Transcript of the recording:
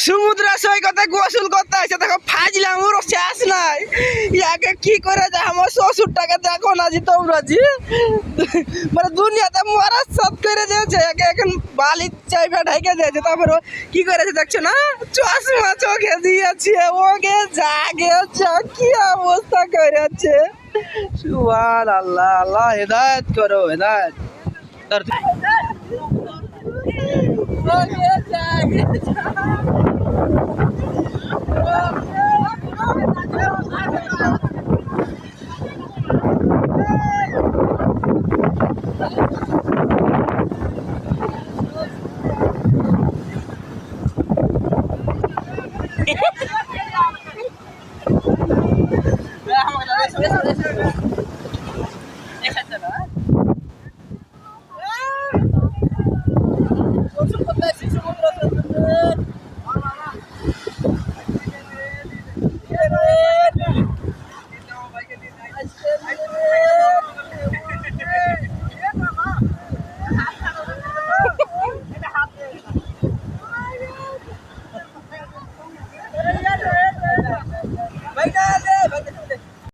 সমুদ্র সৈকতে গোসল করতে আসে, দেখো ফাজলাম ওর শেষ নাই। ইয়াকে কি করে যায় আমার শ্বশুরটাকে দেখো না জি তোমরা জি, মানে দুনিয়াতে মরার সব করে দিয়েছে একে, এখন বালির চাইবে ঢেকে দিয়েছে। তারপরে কি করেছে দেখছো না, চশমা চোখে দিয়েছে ওকে, জাগেছে কি অবস্থা করেছে। সুবহানাল্লাহ, আল্লাহ হেদায়েত করো, হেদায়েত। ওকে জাগেছে